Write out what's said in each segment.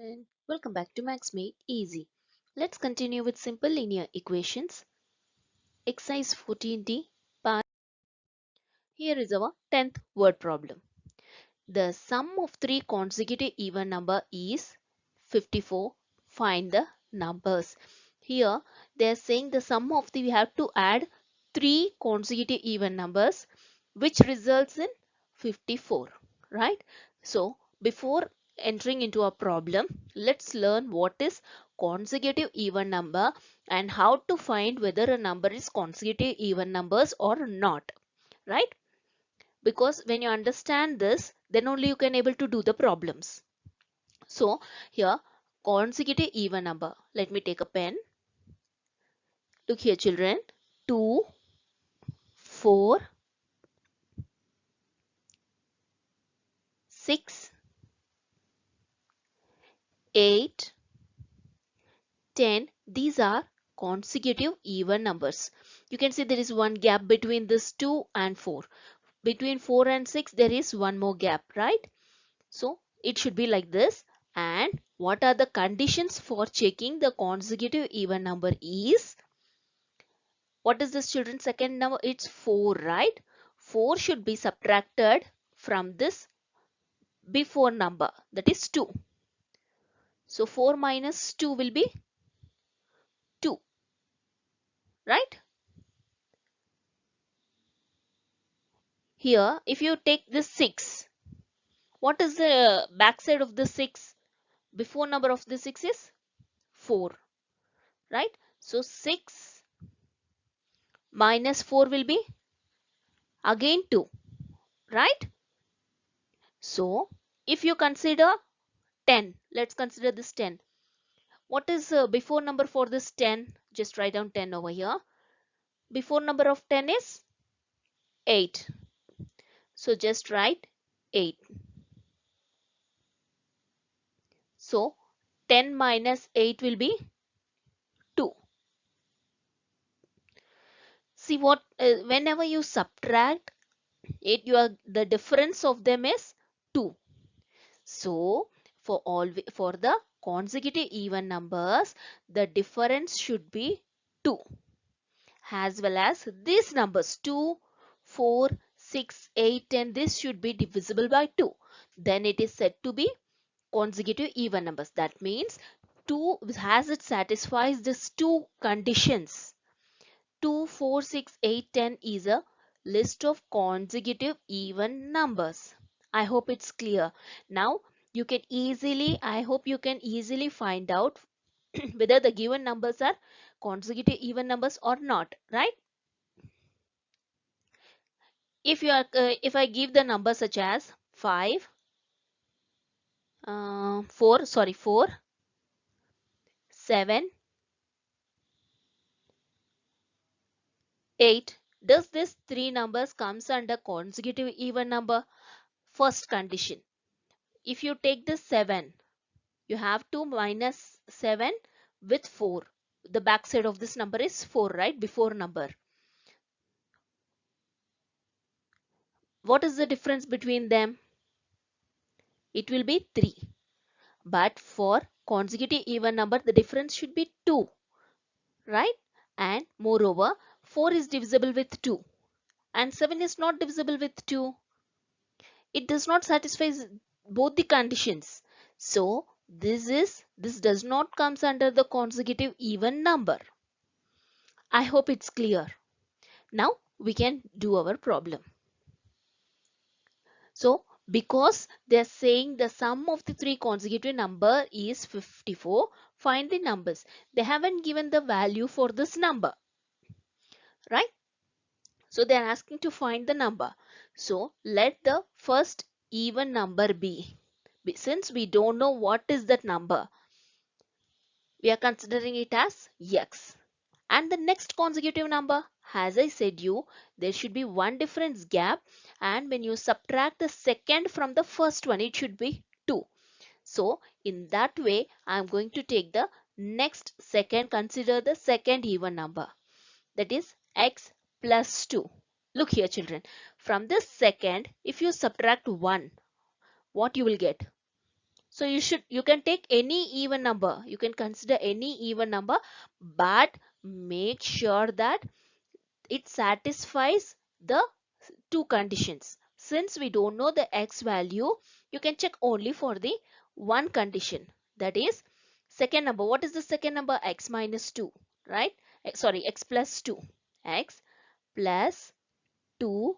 And welcome back to Max Made Easy. Let's continue with simple linear equations. Exercise 14D part. Here is our 10th word problem. The sum of three consecutive even number is 54. Find the numbers. Here they are saying the sum of the we have to add three consecutive even numbers which results in 54, right? So before entering into a problem, let's learn what is consecutive even number and how to find whether a number is consecutive even numbers or not, right? Because when you understand this, then only you can able to do the problems. So here consecutive even number, let me take a pen. Look here children, 2, 4, 6, 8, 10. These are consecutive even numbers. You can see there is one gap between this 2 and 4. Between 4 and 6 there is one more gap, right? So it should be like this. And what are the conditions for checking the consecutive even number is, what is this children? Second number, it's 4, right? 4 should be subtracted from this before number, that is 2. So 4 minus 2 will be 2, right? Here if you take this 6, what is the backside of the 6? Before number of the 6 is 4, right? So 6 minus 4 will be again 2, right? So if you consider 10, let's consider this 10. What is before number for this 10? Just write down 10 over here. Before number of 10 is 8. So just write 8. So 10 minus 8 will be 2. See what, whenever you subtract it, the difference of them is 2. So for the consecutive even numbers, the difference should be 2, as well as these numbers 2, 4, 6, 8, 10. This should be divisible by 2. Then it is said to be consecutive even numbers. That means 2 has it satisfies these two conditions. 2, 4, 6, 8, 10 is a list of consecutive even numbers. I hope it's clear. Now you can easily, I hope you can easily find out whether the given numbers are consecutive even numbers or not, right? If I give the number such as 5, 4, 7, 8, does this three numbers comes under consecutive even number? First condition, if you take the 7, you have to minus 7 with 4. The backside of this number is 4, right? Before number. What is the difference between them? It will be 3. But for consecutive even number, the difference should be 2, right? And moreover, 4 is divisible with 2 and 7 is not divisible with 2. It does not satisfy both the conditions. So this does not comes under the consecutive even number. I hope it's clear. Now we can do our problem. So because they're saying the sum of the three consecutive number is 54, find the numbers. They haven't given the value for this number, right? So they're asking to find the number. So let the first even number be. Since we don't know what is that number, we are considering it as x. And the next consecutive number, as I said you, there should be one difference gap, and when you subtract the second from the first one, it should be 2. So in that way, I am going to take the next second, consider the second even number, that is x plus 2. Look here children, from this second, if you subtract 1, what you will get? So you can take any even number. You can consider any even number, but make sure that it satisfies the two conditions. Since we don't know the x value, you can check only for the one condition. That is second number. What is the second number? X minus 2, right? Sorry, x plus 2. X plus 2.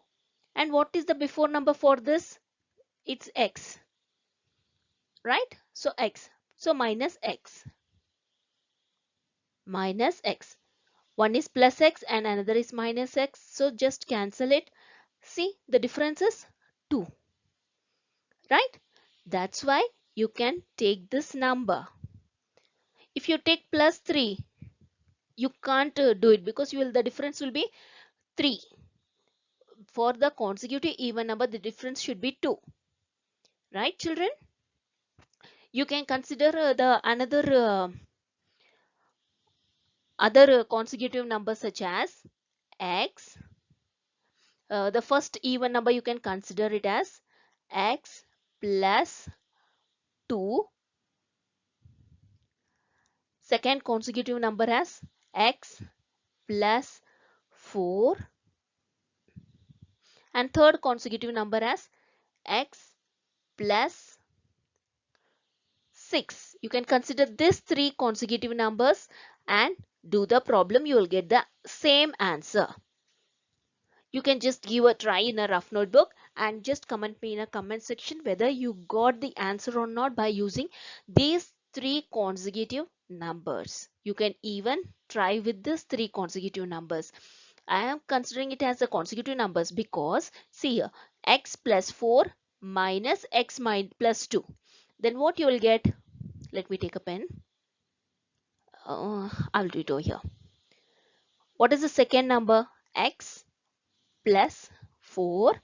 And what is the before number for this? It's x, right? So x. So minus x. Minus x. One is plus x and another is minus x. So just cancel it. See, the difference is 2, right? That's why you can take this number. If you take plus 3, you can't do it because the difference will be 3. For the consecutive even number, the difference should be 2, right, children? You can consider the another other consecutive numbers such as x. The first even number you can consider it as x plus 2. Second consecutive number as x plus 4. And third consecutive number as x plus 6. You can consider these three consecutive numbers and do the problem. You will get the same answer. You can just give a try in a rough notebook and just comment me in a comment section whether you got the answer or not by using these three consecutive numbers. You can even try with these three consecutive numbers. I am considering it as a consecutive numbers because see here, x plus 4 minus x plus 2. Then what you will get? Let me take a pen. I'll do it over here. What is the second number? X plus 4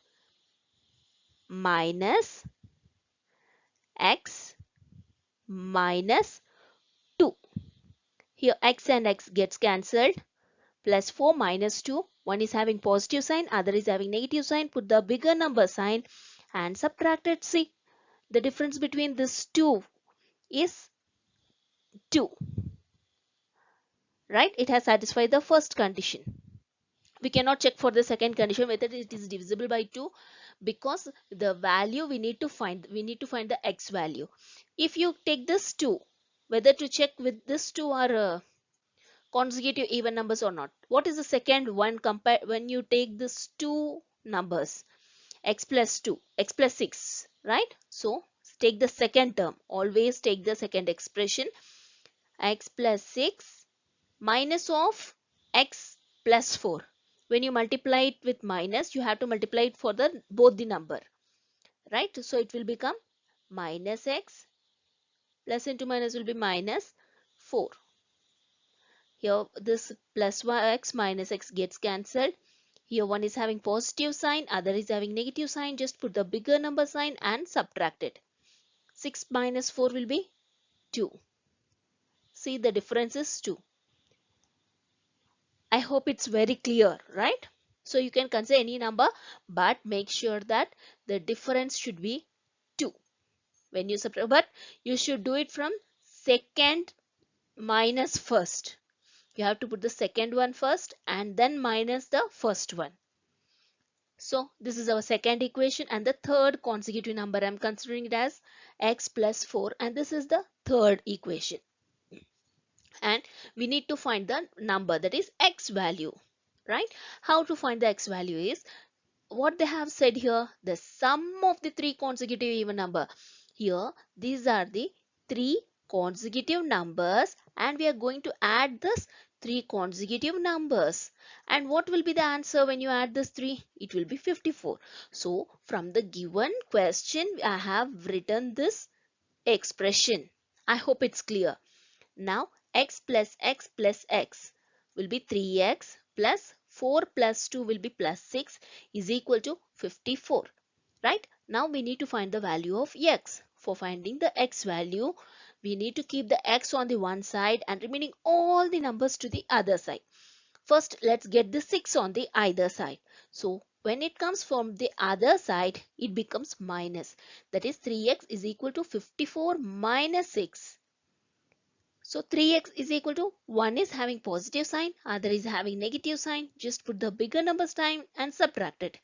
minus x minus 2. Here x and x gets cancelled. Plus 4 minus 2. One is having positive sign, other is having negative sign. Put the bigger number sign and subtract it. See, the difference between these two is 2. Right? It has satisfied the first condition. We cannot check for the second condition whether it is divisible by 2 because the value we need to find the x value. If you take this 2, whether to check with this 2 are consecutive even numbers or not. What is the second one compare when you take this two numbers? X plus 2, x plus 6, right? So take the second term. Always take the second expression. X plus 6 minus of x plus 4. When you multiply it with minus, you have to multiply it for the both the number, right? So it will become minus x plus into minus will be minus 4. Here this plus x minus x gets cancelled. Here one is having positive sign, other is having negative sign. Just put the bigger number sign and subtract it. 6 minus 4 will be 2. See, the difference is 2. I hope it's very clear, right? So you can consider any number, but make sure that the difference should be 2 when you subtract. But you should do it from second minus first. You have to put the second one first and then minus the first one. So this is our second equation, and the third consecutive number I'm considering it as x plus 4, and this is the third equation. And we need to find the number, that is x value, right? How to find the x value is what they have said here, the sum of the three consecutive even number. Here these are the three consecutive numbers and we are going to add this three consecutive numbers. And what will be the answer when you add this 3? It will be 54. So from the given question I have written this expression. I hope it's clear. Now x plus x plus x will be 3x plus 4 plus 2 will be plus 6 is equal to 54. Right? Now we need to find the value of x. For finding the x value, we need to keep the x on the one side and remaining all the numbers to the other side. First, let's get the 6 on the either side. So when it comes from the other side, it becomes minus. That is 3x is equal to 54 minus 6. So 3x is equal to, one is having positive sign, other is having negative sign. Just put the bigger number sign and subtract it.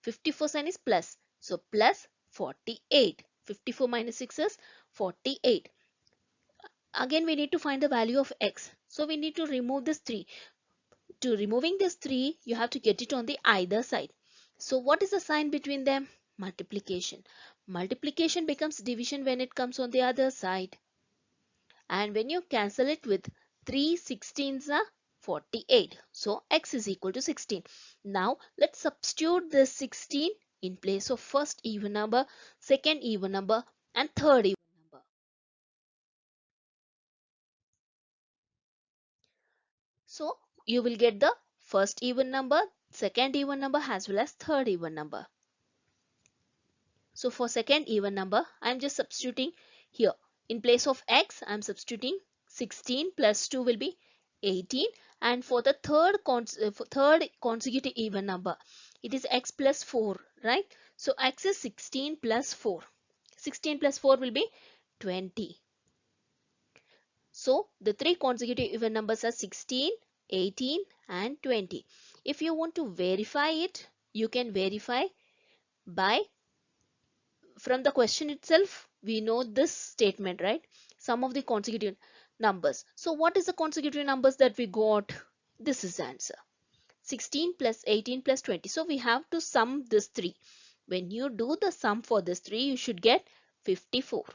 54 sign is plus. So plus 48. 54 minus 6 is 48. Again we need to find the value of x. So we need to remove this 3. To removing this 3, you have to get it on the either side. So what is the sign between them? Multiplication. Multiplication becomes division when it comes on the other side. And when you cancel it with 3 16s are 48. So x is equal to 16. Now let's substitute this 16 in place of first even number, second even number and third even number. So you will get the first even number, second even number as well as third even number. So for second even number, I am just substituting here. In place of x, I am substituting 16 plus 2 will be 18. And for the third consecutive even number, it is x plus 4, right? So x is 16 plus 4. 16 plus 4 will be 20. So the three consecutive even numbers are 16, 18 and 20. If you want to verify it, you can verify by, from the question itself we know this statement, right? Sum of the consecutive numbers. So what is the consecutive numbers that we got? This is the answer, 16 plus 18 plus 20. So we have to sum this 3. When you do the sum for this 3, you should get 54.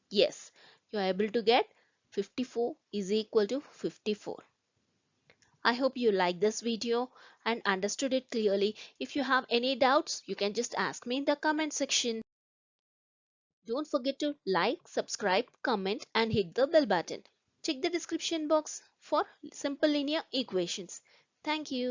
Yes, you are able to get 54 is equal to 54. I hope you liked this video and understood it clearly. If you have any doubts, you can just ask me in the comment section. Don't forget to like, subscribe, comment and hit the bell button. Check the description box for simple linear equations. Thank you.